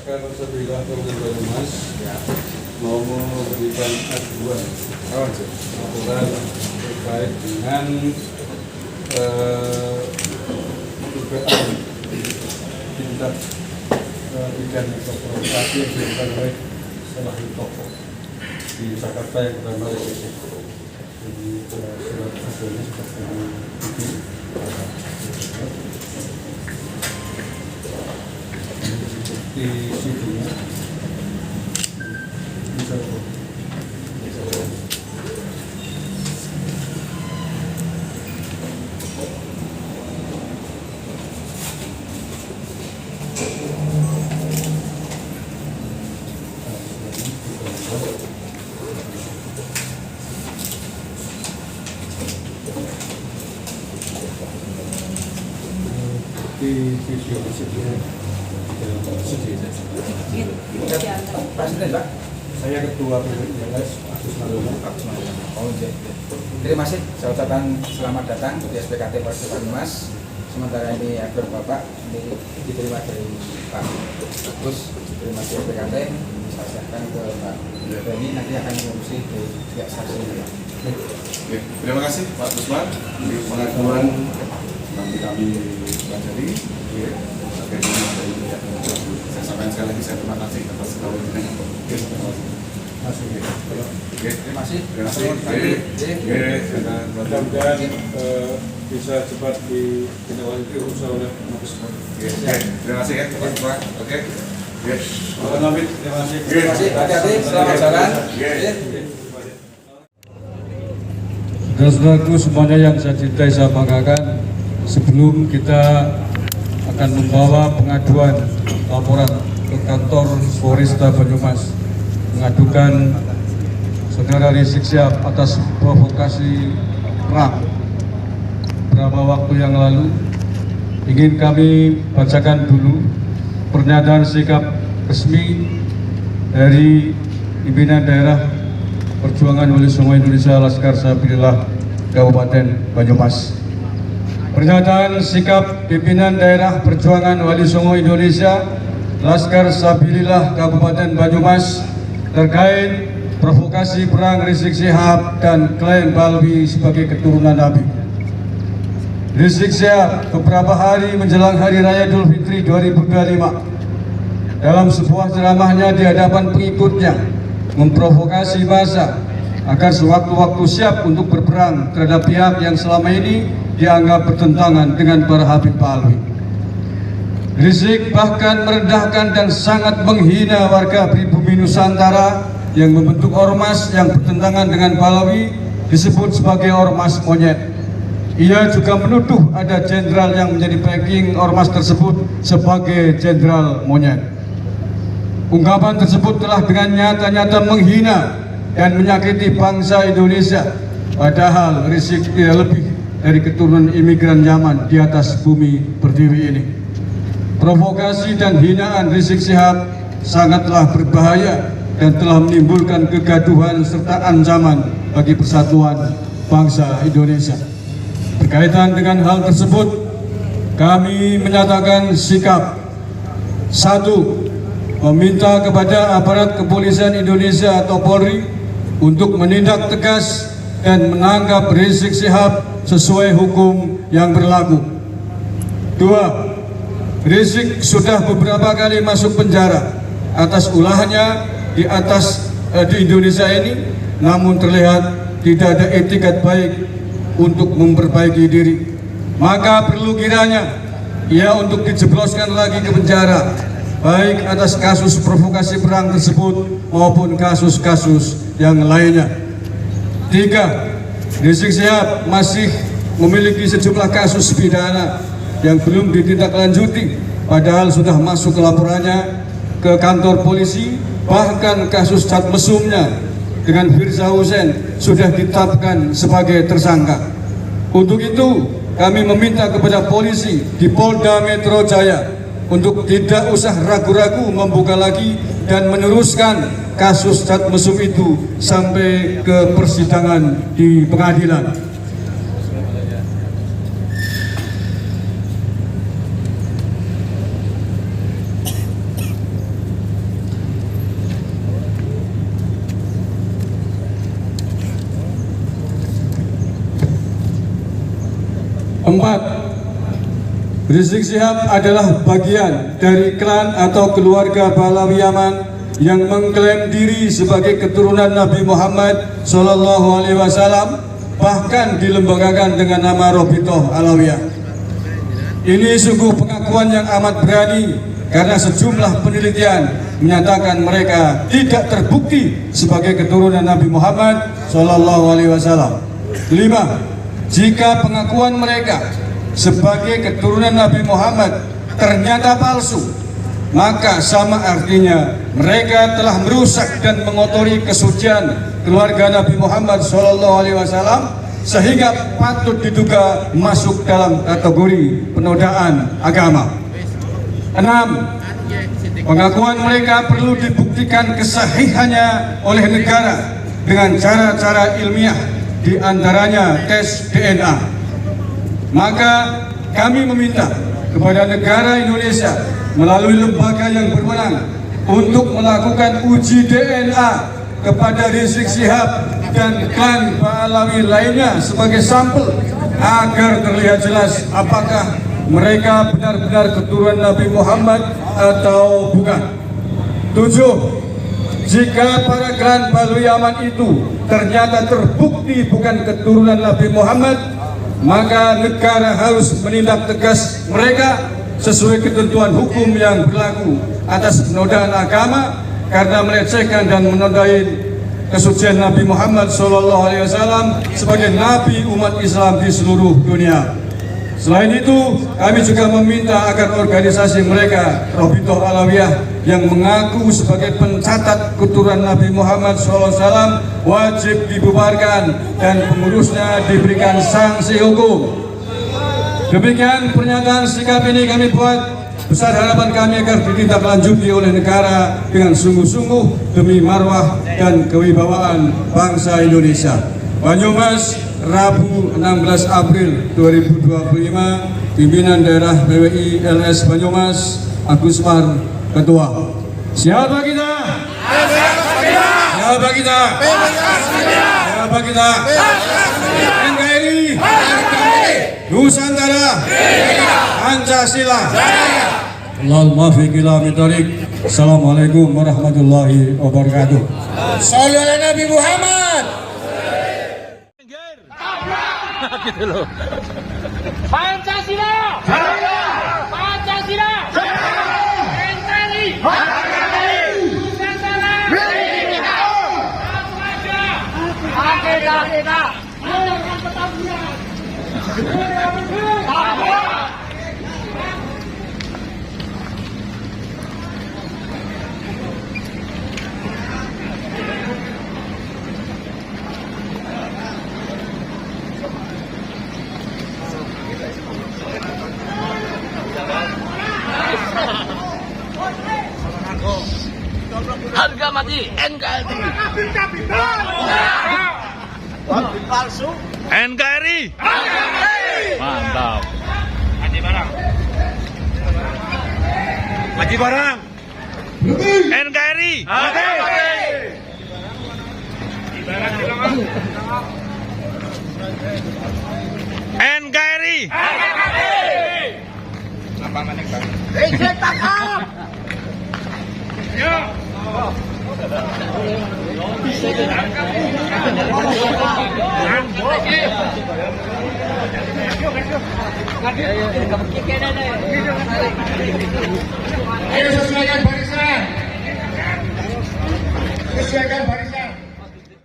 Laskar Sabila Kabupaten Banyumas mau memberikan aduan laporan terkait dengan dugaan tindak pidana korporasi yang dilakukan oleh salah satu tokoh di Jakarta yang bernama Lesi. Jadi surat hasilnya seperti ini. Di CD-nya bisa di video sebelumnya. Presiden, Pak. Saya Ketua PPILS Agus Maulana. Oh, iya. Terima kasih. Saya ucapkan selamat datang di SPKT Polres Banyumas. Sementara ini aktor Bapak ini diterima dari Pak Agus, diterima di SPKT. Saya serahkan ke Pak Beni, nanti akan mengurusi di pihak saksi. Oke, terima kasih Pak Gusman. Pengaduan nanti kami pelajari. Saya sampaikan sekali lagi, saya terima kasih atas segala-galanya. Terima kasih. Terima kasih. Mudah-mudahan bisa cepat ditindaklanjuti usaha oleh Mabes Polri. Terima kasih ya Pak. Oke. Namit, terima kasih. Terima kasih. Hati-hati. Selamat jalan. Saudara-saudaraku semuanya yang saya cintai, saya banggakan, sebelum kita akan membawa pengaduan laporan ke kantor Polresta Banyumas mengadukan saudara Rizik Syihab atas provokasi perang beberapa waktu yang lalu, ingin kami bacakan dulu pernyataan sikap resmi dari pimpinan daerah Perjuangan Wali Songo Indonesia Laskar Sabilillah Kabupaten Banyumas. Pernyataan sikap pimpinan daerah Perjuangan Wali Songo Indonesia Laskar Sabilillah Kabupaten Banyumas terkait provokasi perang Rizik Syihab dan klaim Balwi sebagai keturunan Nabi. Rizik Syihab beberapa hari menjelang Hari Raya Idul Fitri 2025 dalam sebuah ceramahnya di hadapan pengikutnya memprovokasi massa agar sewaktu-waktu siap untuk berperang terhadap pihak yang selama ini dianggap bertentangan dengan para Habib Balwi. Rizik bahkan merendahkan dan sangat menghina warga pribumi Nusantara yang membentuk ormas yang bertentangan dengan Balwi disebut sebagai ormas monyet. Ia juga menuduh ada jenderal yang menjadi backing ormas tersebut sebagai jenderal monyet. Ungkapan tersebut telah dengan nyata-nyata menghina dan menyakiti bangsa Indonesia, padahal Rizik tidak lebih dari keturunan imigran Yaman di atas bumi pertiwi ini. Provokasi dan hinaan Rizik Syihab sangatlah berbahaya dan telah menimbulkan kegaduhan serta ancaman bagi persatuan bangsa Indonesia. Berkaitan dengan hal tersebut, kami menyatakan sikap: 1. Meminta kepada aparat kepolisian Indonesia atau Polri untuk menindak tegas dan menangkap Rizik Syihab sesuai hukum yang berlaku. 2. Rizik sudah beberapa kali masuk penjara atas ulahnya di Indonesia ini, namun terlihat tidak ada etikat baik untuk memperbaiki diri. Maka perlu kiranya ia untuk dijebloskan lagi ke penjara, baik atas kasus provokasi perang tersebut maupun kasus-kasus yang lainnya. 3. Rizik Syihab masih memiliki sejumlah kasus pidana yang belum ditindaklanjuti, padahal sudah masuk laporannya ke kantor polisi. Bahkan kasus cat mesumnya dengan Firza Hussein sudah ditetapkan sebagai tersangka. Untuk itu kami meminta kepada polisi di Polda Metro Jaya untuk tidak usah ragu-ragu membuka lagi dan meneruskan kasus cat mesum itu sampai ke persidangan di pengadilan. Keempat, Rizik Syihab adalah bagian dari klan atau keluarga Pahlawi Yaman yang mengklaim diri sebagai keturunan Nabi Muhammad SAW, bahkan dilembagakan dengan nama Robitoh Alawiyah. Ini sungguh pengakuan yang amat berani karena sejumlah penelitian menyatakan mereka tidak terbukti sebagai keturunan Nabi Muhammad SAW. Kelima, jika pengakuan mereka sebagai keturunan Nabi Muhammad ternyata palsu, maka sama artinya mereka telah merusak dan mengotori kesucian keluarga Nabi Muhammad SAW, sehingga patut diduga masuk dalam kategori penodaan agama. 6. Pengakuan mereka perlu dibuktikan kesahihannya oleh negara dengan cara-cara ilmiah, di antaranya tes DNA. Maka kami meminta kepada negara Indonesia melalui lembaga yang berwenang untuk melakukan uji DNA kepada Rizik Syihab dan klan Pahlawi lainnya sebagai sampel agar terlihat jelas apakah mereka benar-benar keturunan Nabi Muhammad atau bukan. 7. Jika para klan Pahlawi Yaman itu ternyata terbukti bukan keturunan Nabi Muhammad, maka negara harus menindak tegas mereka sesuai ketentuan hukum yang berlaku atas penodaan agama karena melecehkan dan menodai kesucian Nabi Muhammad SAW sebagai Nabi umat Islam di seluruh dunia. Selain itu, kami juga meminta agar organisasi mereka, Robitoh Alawiyah, yang mengaku sebagai pencatat keturunan Nabi Muhammad SAW wajib dibubarkan dan pengurusnya diberikan sanksi hukum. Demikian pernyataan sikap ini kami buat. Besar harapan kami agar ditindaklanjuti oleh negara dengan sungguh-sungguh demi marwah dan kewibawaan bangsa Indonesia. Banyumas, Rabu 16 April 2025, Pimpinan Daerah PWI LS Banyumas, Agus Mar, Ketua. Siapa kita? Siapa kita? Siapa kita? NKRI, Nusantara, Pancasila. Allahumma fiq ila mitarik. Assalamualaikum warahmatullahi wabarakatuh. Sholli ala Nabi Muhammad. Gitu loh. Pancasila. Pancasila. NKRI. Nusantara. Kita. Harga mati NKRI. Palsu. NKRI. Mantap. Haji barang. Haji barang. NKRI. NKRI. Ejek tangkap. Ya. Ayo